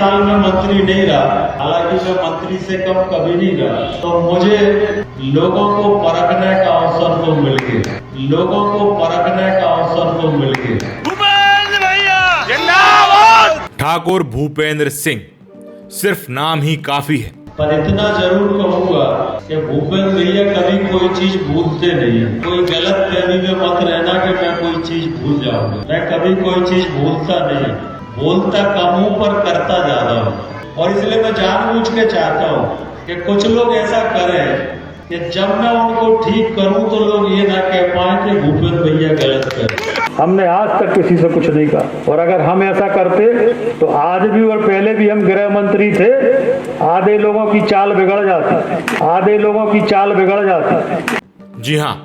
साल में मंत्री नहीं रहा, हालांकि मैं मंत्री से कम कभी नहीं रहा, तो मुझे लोगों को परखने का अवसर तो मिल गया, लोगों को परखने का अवसर तो मिल गया। भूपेंद्र भैया जिंदाबाद। ठाकुर भूपेंद्र सिंह सिर्फ नाम ही काफी है, पर इतना जरूर कहूंगा कि भूपेंद्र भैया कभी कोई चीज भूलते नहीं है। कोई गलत फहमी में मत रहना कि मैं कोई चीज भूल जाऊंगा, मैं कभी कोई चीज भूलता नहीं, बोलता कम हूं पर करता ज्यादा हूं। और इसलिए मैं जानबूझ के चाहता हूं कि कुछ लोग ऐसा करें कि जब मैं उनको ठीक करूं तो लोग ये ना कह पाए कि भूपेंद्र भैया गलत कर। हमने आज तक किसी से कुछ नहीं कहा, और अगर हम ऐसा करते तो आज भी और पहले भी हम गृह मंत्री थे, आधे लोगों की चाल बिगड़ जाती, आधे लोगों की चाल बिगड़ जाती। जी हाँ,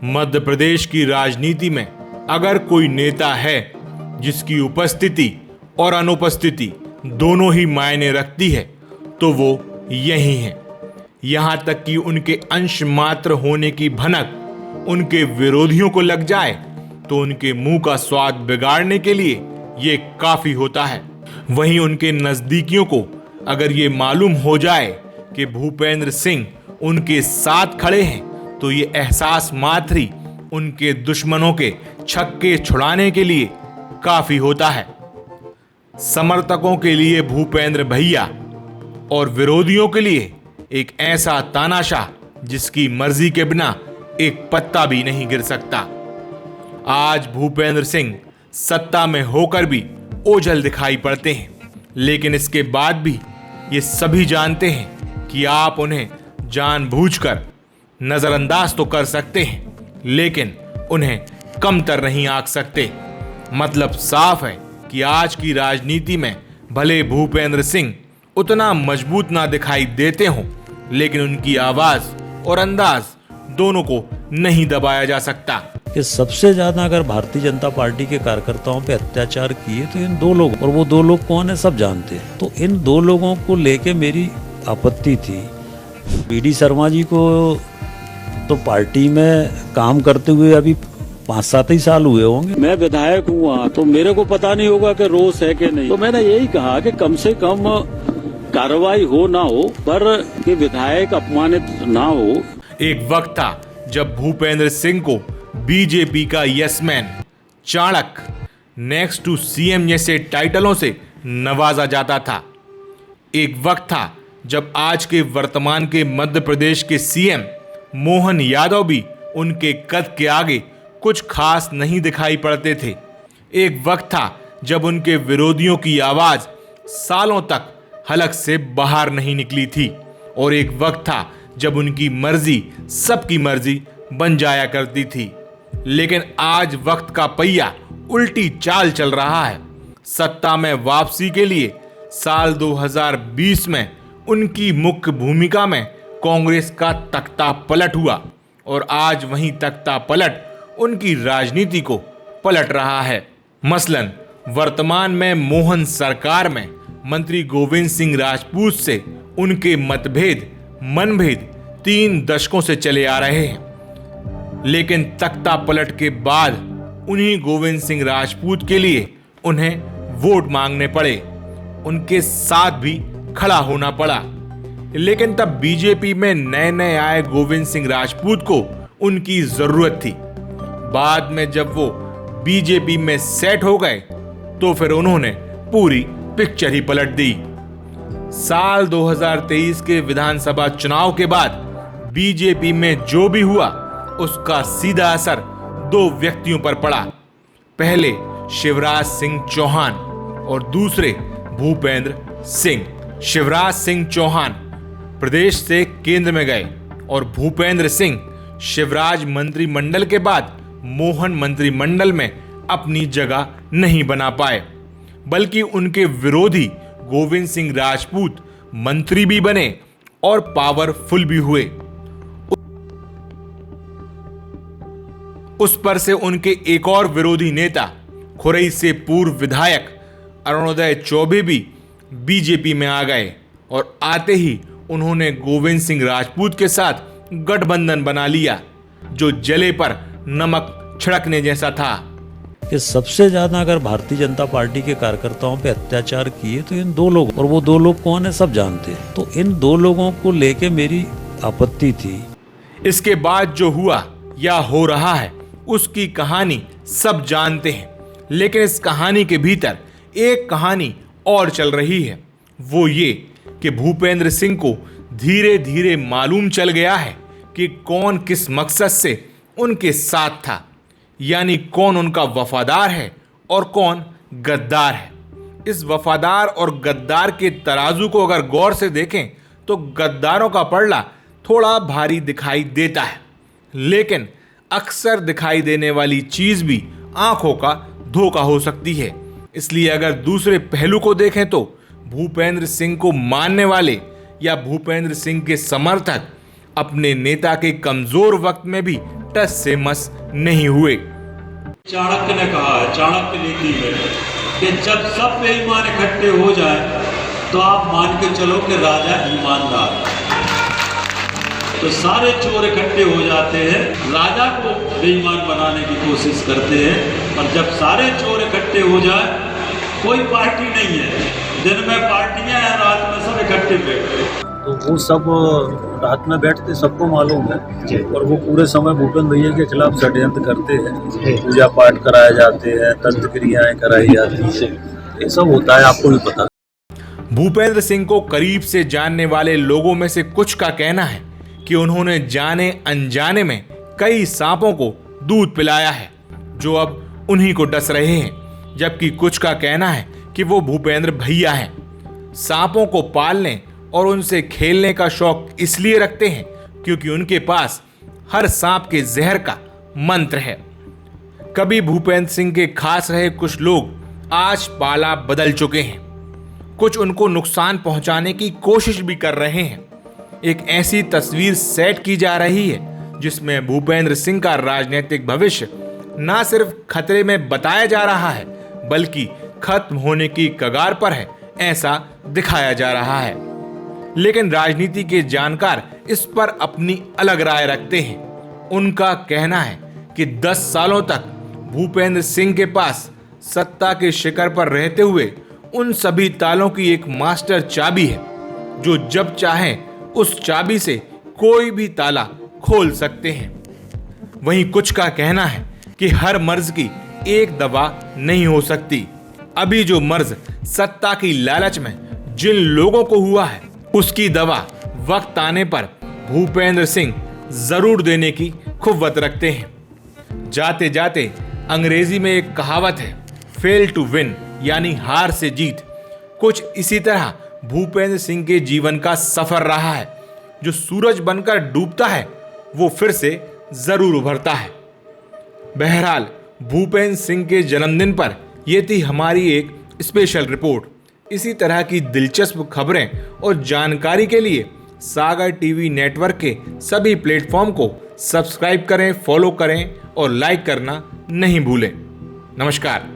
मध्य प्रदेश की राजनीति में अगर कोई नेता है जिसकी उपस्थिति और अनुपस्थिति दोनों ही मायने रखती है तो वो यही है। यहाँ तक कि उनके अंश मात्र होने की भनक उनके विरोधियों को लग जाए तो उनके मुंह का स्वाद बिगाड़ने के लिए ये काफी होता है। वहीं उनके नजदीकियों को अगर ये मालूम हो जाए कि भूपेंद्र सिंह उनके साथ खड़े हैं तो ये एहसास मात्र ही उनके दुश्मनों के छक्के छुड़ाने के लिए काफी होता है। समर्थकों के लिए भूपेंद्र भैया और विरोधियों के लिए एक ऐसा तानाशाह जिसकी मर्जी के बिना एक पत्ता भी नहीं गिर सकता। आज भूपेंद्र सिंह सत्ता में होकर भी ओझल दिखाई पड़ते हैं, लेकिन इसके बाद भी ये सभी जानते हैं कि आप उन्हें जानबूझकर नजरअंदाज तो कर सकते हैं, लेकिन उन्हें कमतर नहीं आंक सकते। मतलब साफ है कि आज की राजनीति में भले भूपेंद्र सिंह उतना मजबूत ना दिखाई देते हों, लेकिन उनकी आवाज और अंदाज दोनों को नहीं दबाया जा सकता। कि सबसे ज्यादा अगर भारतीय जनता पार्टी के कार्यकर्ताओं पे अत्याचार किए तो इन दो लोग, और वो दो लोग कौन है सब जानते हैं। तो इन दो लोगों को लेके मेरी आपत्ति थी। बीडी शर्मा जी को तो पार्टी में काम करते हुए अभी 5-7 ही साल हुए होंगे। मैं विधायक हूँ वहाँ, तो मेरे को पता नहीं होगा कि रोष है कि नहीं। तो मैंने यही कहा कि कम से कम कार्रवाई हो ना हो, पर कि विधायक अपमानित ना हो। एक वक्त था जब भूपेंद्र सिंह को बीजेपी का yes-man, Chanakya, next to CM जैसे टाइटलों से नवाजा जाता था। एक वक्त था जब आज के वर्तमान के मध्य प्रदेश के सीएम मोहन यादव भी उनके कद के आगे कुछ खास नहीं दिखाई पड़ते थे। एक वक्त था जब उनके विरोधियों की आवाज सालों तक हलक से बाहर नहीं निकली थी, और एक वक्त था जब उनकी मर्जी सबकी मर्जी बन जाया करती थी। लेकिन आज वक्त का पहिया उल्टी चाल चल रहा है। सत्ता में वापसी के लिए साल 2020 में उनकी मुख्य भूमिका में कांग्रेस का तख्ता पलट हुआ, और आज वही तख्ता पलट उनकी राजनीति को पलट रहा है। मसलन वर्तमान में मोहन सरकार में मंत्री गोविंद सिंह राजपूत से उनके मतभेद, मनभेद 3 दशकों से चले आ रहे हैं, लेकिन तख्ता पलट के बाद उन्हीं गोविंद सिंह राजपूत के लिए उन्हें वोट मांगने पड़े, उनके साथ भी खड़ा होना पड़ा। लेकिन तब बीजेपी में नए नए आए गोविंद सिंह राजपूत को उनकी जरूरत थी। बाद में जब वो बीजेपी में सेट हो गए तो फिर उन्होंने पूरी पिक्चर ही पलट दी। साल 2023 के विधानसभा चुनाव के बाद बीजेपी में जो भी हुआ उसका सीधा असर 2 व्यक्तियों पर पड़ा। पहले शिवराज सिंह चौहान और दूसरे भूपेंद्र सिंह। शिवराज सिंह चौहान प्रदेश से केंद्र में गए और भूपेंद्र सिंह शिवराज मंत्रिमंडल के बाद मोहन मंत्रिमंडल में अपनी जगह नहीं बना पाए, बल्कि उनके विरोधी गोविंद सिंह राजपूत मंत्री भी बने और पावरफुल भी हुए। उस पर से उनके एक और विरोधी नेता खुरई से पूर्व विधायक अरुणोदय चौबे भी बीजेपी में आ गए, और आते ही उन्होंने गोविंद सिंह राजपूत के साथ गठबंधन बना लिया, जो जले पर नमक छिड़कने जैसा था। कि सबसे ज़्यादा अगर भारतीय जनता पार्टी के कार्यकर्ताओं पे अत्याचार किए तो इन दो लोग, और वो दो लोग कौन है सब जानते हैं। तो इन दो लोगों को लेके मेरी आपत्ति थी। इसके बाद जो हुआ या हो रहा है उसकी कहानी सब जानते हैं, लेकिन इस कहानी के भीतर एक कहानी और चल रही है। वो ये कि भूपेंद्र सिंह को धीरे धीरे मालूम चल गया है कि कौन किस मकसद से उनके साथ था, यानी कौन उनका वफादार है और कौन गद्दार है। इस वफादार और गद्दार के तराजू को अगर गौर से देखें तो गद्दारों का पलड़ा थोड़ा भारी दिखाई देता है, लेकिन अक्सर दिखाई देने वाली चीज भी आंखों का धोखा हो सकती है। इसलिए अगर दूसरे पहलू को देखें तो भूपेंद्र सिंह को मानने वाले या भूपेंद्र सिंह के समर्थक अपने नेता के कमजोर वक्त में भी टस से मस नहीं हुए। चाणक्य ने कहा है, चाणक्य नीति में, कि जब सब बेईमान इकट्ठे हो जाए तो आप मान के चलो कि राजा ईमानदार। तो सारे चोर इकट्ठे हो जाते हैं, राजा को बेईमान बनाने की कोशिश करते हैं। और जब सारे चोर इकट्ठे हो जाए, कोई पार्टी नहीं है, दिन में पार्टियां हैं, रात में सब इकट्ठे बैठते। तो वो सब रात में बैठते, सबको मालूम है, और वो पूरे समय भूपेंद्र भैया के खिलाफ षड्यंत्र करते हैं। पूजा पाठ कराए जाते हैं, तंत्र क्रियाएं कराई जाती हैं, ये सब होता है, आपको भी पता। भूपेंद्र सिंह को करीब से जानने वाले लोगों में से कुछ का कहना है कि उन्होंने जाने अनजाने में कई सांपों को दूध पिलाया है जो अब उन्हीं को डस रहे हैं, जबकि कुछ का कहना है कि वो भूपेंद्र भैया हैं। सांपों को पालने और उनसे खेलने का शौक इसलिए रखते हैं क्योंकि उनके पास हर सांप के जहर का मंत्र है। कभी भूपेंद्र सिंह के खास रहे कुछ लोग आज पाला बदल चुके हैं, कुछ उनको नुकसान पहुंचाने की कोशिश भी कर रहे हैं। एक ऐसी तस्वीर सेट की जा रही है जिसमें भूपेंद्र सिंह का राजनीतिक भविष्य ना सिर्फ खतरे में बताया जा रहा है बल्कि खत्म होने की कगार पर है, ऐसा दिखाया जा रहा है। लेकिन राजनीति के जानकार इस पर अपनी अलग राय रखते हैं। उनका कहना है कि 10 सालों तक भूपेंद्र सिंह के पास सत्ता के शिखर पर रहते हुए उन सभी तालों की एक मास्टर चाबी है जो जब चाहें उस चाबी से कोई भी ताला खोल सकते हैं। वहीं कुछ का कहना है कि हर मर्ज की एक दवा नहीं हो सकती। अभी जो मर्ज सत्ता की लालच में जिन लोगों को हुआ है उसकी दवा वक्त आने पर भूपेंद्र सिंह जरूर देने की खुव्वत रखते हैं। जाते जाते अंग्रेजी में एक कहावत है, फेल टू विन, यानी हार से जीत। कुछ इसी तरह भूपेंद्र सिंह के जीवन का सफर रहा है। जो सूरज बनकर डूबता है वो फिर से जरूर उभरता है। बहरहाल भूपेंद्र सिंह के जन्मदिन पर यह थी हमारी एक स्पेशल रिपोर्ट। इसी तरह की दिलचस्प खबरें और जानकारी के लिए सागर टीवी नेटवर्क के सभी प्लेटफॉर्म को सब्सक्राइब करें, फॉलो करें और लाइक करना नहीं भूलें। नमस्कार।